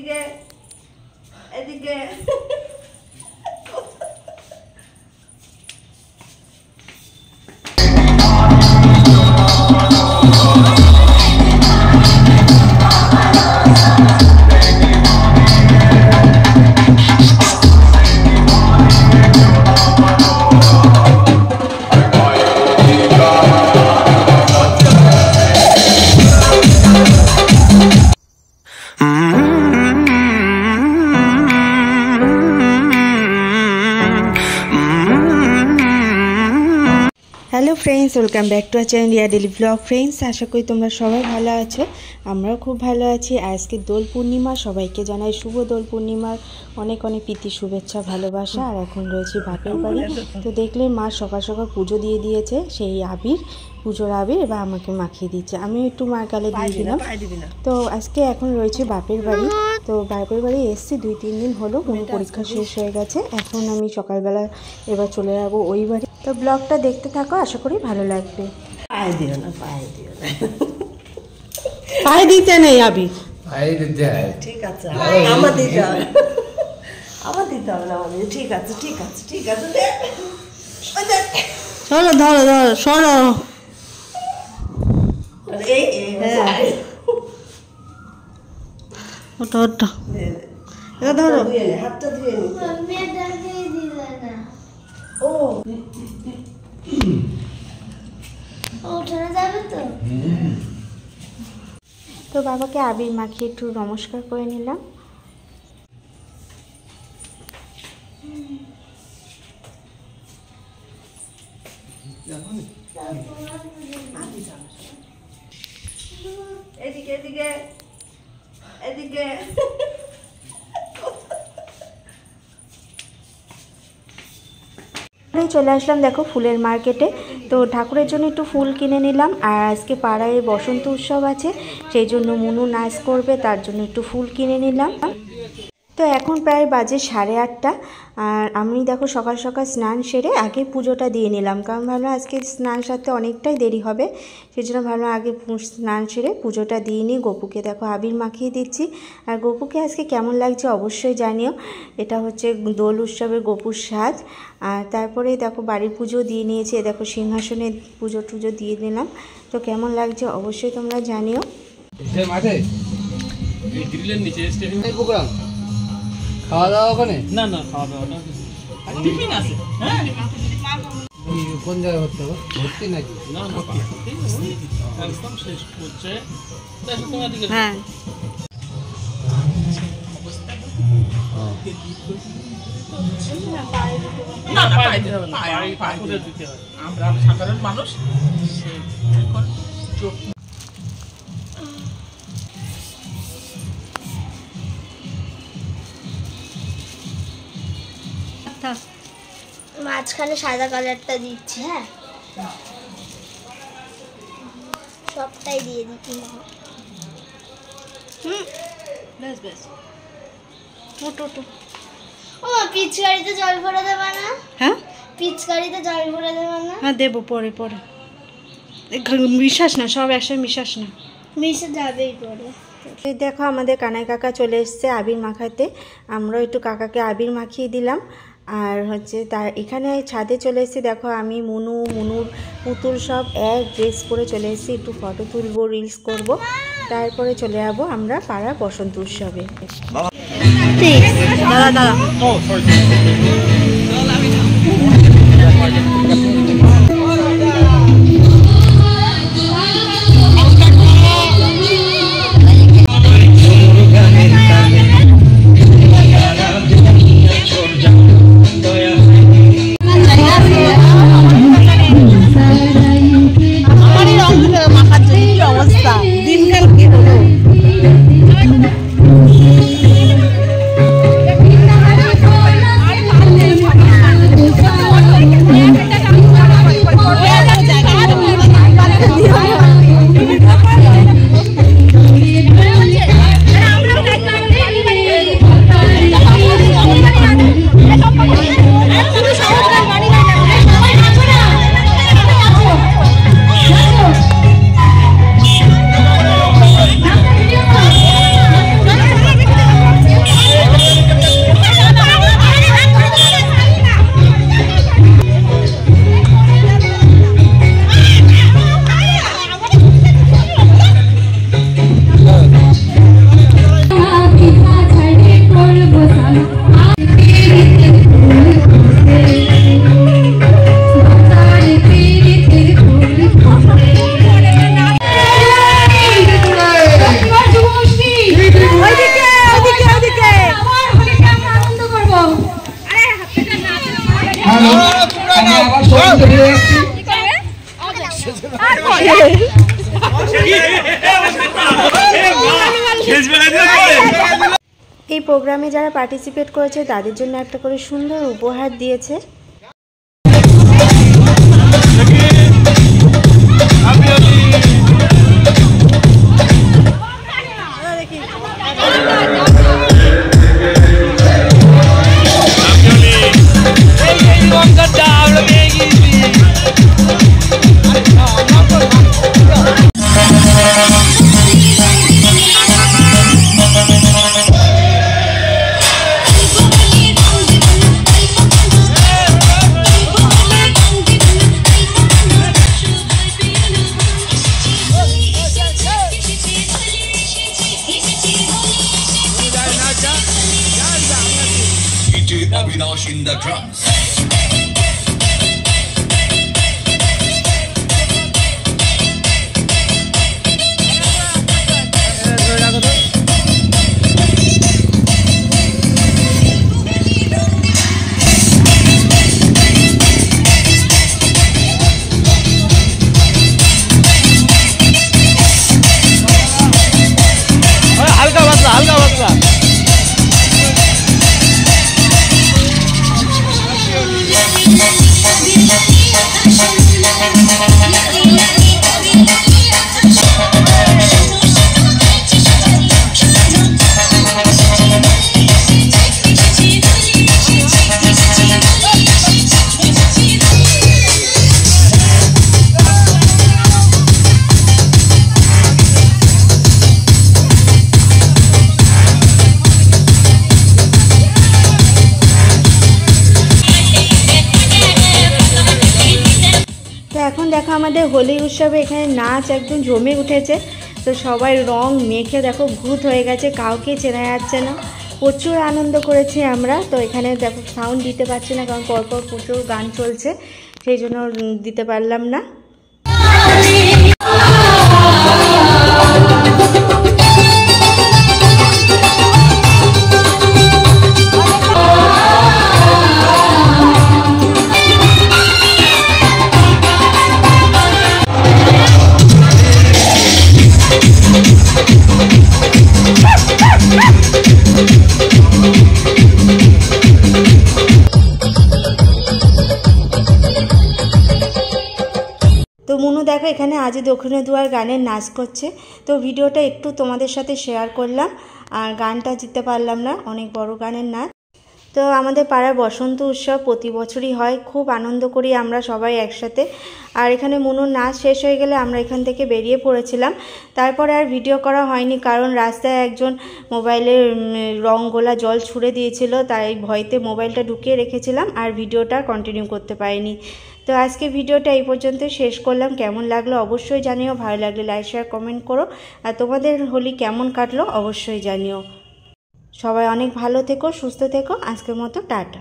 এদিকে এদিকে hello friends welcome back to our channel India daily blog friends आशा करी तुम्हारा सबाई भालो आछो आमराओ खूब भालो आछि। आज के दोल पूर्णिमा सबाइके जानाई शुभ दोल पूर्णिमार अनेक अनेक प्रীতি शुभेच्छा भालोबासा। और एखन रयेछि बापेर बाड़ी। तो देखले मा सकाल सकाल पुजो दिए दिएছে সেই आबिर পুজোর আবির এবার আমাকে মাখিয়ে দিচ্ছে, আমি একটু মার গালে দিয়ে দিলাম। তো আজকে এখন রয়েছে বাপের বাড়ি। তো বাপের বাড়ি এসেছি 2-3 দিন হলো, কোনো পরীক্ষা শেষ হয়ে গেছে। এখন আমি সকালবেলা এবার চলে যাবো ওই বাড়ি। তো ব্লগটা দেখতে থাকো, আশা করি ভালো লাগবে। পায়ে দিও না, পায়ে দিও না, পায়ে দিতে নেই আবির, পায়ে দিতে হয়। ঠিক আছে, আমার দিতে হবে, আমার দিতে হবে না। ঠিক আছে ঠিক আছে ঠিক আছে, চলো ধরো ধরো সরো। ওটা ওটা এটা ধরো, হাতটা ধুয়ে নি। ও ওঠানো যাবে তো? তো বাবাকে আবির মাখিয়ে একটু নমস্কার করে নিলাম। এদিকে এদিকে এদিকে চলে আসলাম দেখো ফুলের মার্কেটে। তো ঠাকুরের জন্য একটু ফুল কিনে নিলাম। আর আজকে পাড়ায় বসন্ত উৎসব আছে, সেই জন্য মুনু নাচ করবে, তার জন্য একটু ফুল কিনে নিলাম। তো এখন প্রায় বাজে 8:30। আর আমি দেখো সকাল সকাল স্নান সেরে আগে পুজোটা দিয়ে নিলাম, কারণ ভাবলাম আজকে স্নান সারতে অনেকটাই দেরি হবে, সেই জন্য ভাবলাম আগে স্নান সেরে পুজোটা দিয়ে নিই। গপুকে দেখো আবির মাখিয়ে দিচ্ছি। আর গপুকে আজকে কেমন লাগছে অবশ্যই জানিও। এটা হচ্ছে দোল উৎসবের গপুর সাজ। আর তারপরে দেখো বাড়ির পুজো দিয়ে নিয়েছি, দেখো সিংহাসনে পুজো টুজো দিয়ে নিলাম। তো কেমন লাগছে অবশ্যই তোমরা জানিও। খাওয়া দাওয়া ওখানে? না না, খাওয়া দাওয়াটা টিফিন আছে। হ্যাঁ, কোন জায়গায় ভর্তি হবে? ভর্তি নাকি? না না, একদম শেষ হচ্ছে। দেখো তোমার দিকে। হ্যাঁ না না, পাইতে হবে না, পায়ে দিতে হয়। আমরা সাধারণ মানুষ এখন চোখ মাঝখানে সাদা কালারটা দিচ্ছি। হ্যাঁ, সবটাই দিয়ে দিচ্ছি। বেশ বেশ। ও পিচকারিতে জল ভরে দেবে না? হ্যাঁ পিচকারিতে জল ভরে দেবে না? হ্যাঁ দেবো পরে পরে, মিশাস না, সব একসাথে মিশাস না, মিশে যাবেই পরে। এই দেখো আমাদের কানাই কাকা চলে এসছে আবির মাখাতে। আমরাও একটু কাকাকে আবির মাখিয়ে দিলাম। আর হচ্ছে তার এখানে ছাদে চলে এসেছি, দেখো আমি মুনুর পুতুল সব এক ড্রেস পরে চলে এসেছি, একটু ফটো তুলবো, রিলস করব, তারপরে চলে যাবো আমরা পাড়া বসন্ত উৎসবে। দাঁড়া দাঁড়া। এই প্রোগ্রামে যারা পার্টিসিপেট করেছে তাদের জন্য একটা করে সুন্দর উপহার দিয়েছে। Avinash in the drums. হালকা পাতলা এখন দেখো আমাদের হোলি উৎসবে এখানে নাচ একদম জমে উঠেছে। তো সবাই রং মেখে দেখো ভূত হয়ে গেছে, কাউকে চেনা যাচ্ছে না। প্রচুর আনন্দ করেছি আমরা। তো এখানে দেখো সাউন্ড দিতে পারছি না কারণ পরপর প্রচুর গান চলছে, সেই জন্য দিতে পারলাম না। তো মুনু দেখো এখানে আজ দক্ষিণে দুয়ার গানের নাচ করছে। তো ভিডিওটা একটু তোমাদের সাথে শেয়ার করলাম, আর গানটা দিতে পারলাম না, অনেক বড় গানের নাচ। তো আমাদের পাড়ার বসন্ত উৎসব প্রতি বছরই হয়, খুব আনন্দ করি আমরা সবাই একসাথে। আর এখানে মুনুর নাচ শেষ হয়ে গেলে আমরা এখান থেকে বেরিয়ে পড়েছিলাম। তারপরে আর ভিডিও করা হয়নি কারণ রাস্তায় একজন মোবাইলের রং গোলা জল ছুঁড়ে দিয়েছিল, তাই ভয়তে মোবাইলটা ঢুকিয়ে রেখেছিলাম আর ভিডিওটা কন্টিনিউ করতে পারিনি। তো আজকে ভিডিওটা এই পর্যন্ত শেষ করলাম। কেমন লাগলো অবশ্যই জানিও, ভালো লাগলে লাইক শেয়ার কমেন্ট করো। আর তোমাদের হোলি কেমন কাটলো অবশ্যই জানিও। সবাই অনেক ভালো থেকো, সুস্থ থেকো। আজকের মতো টাটা।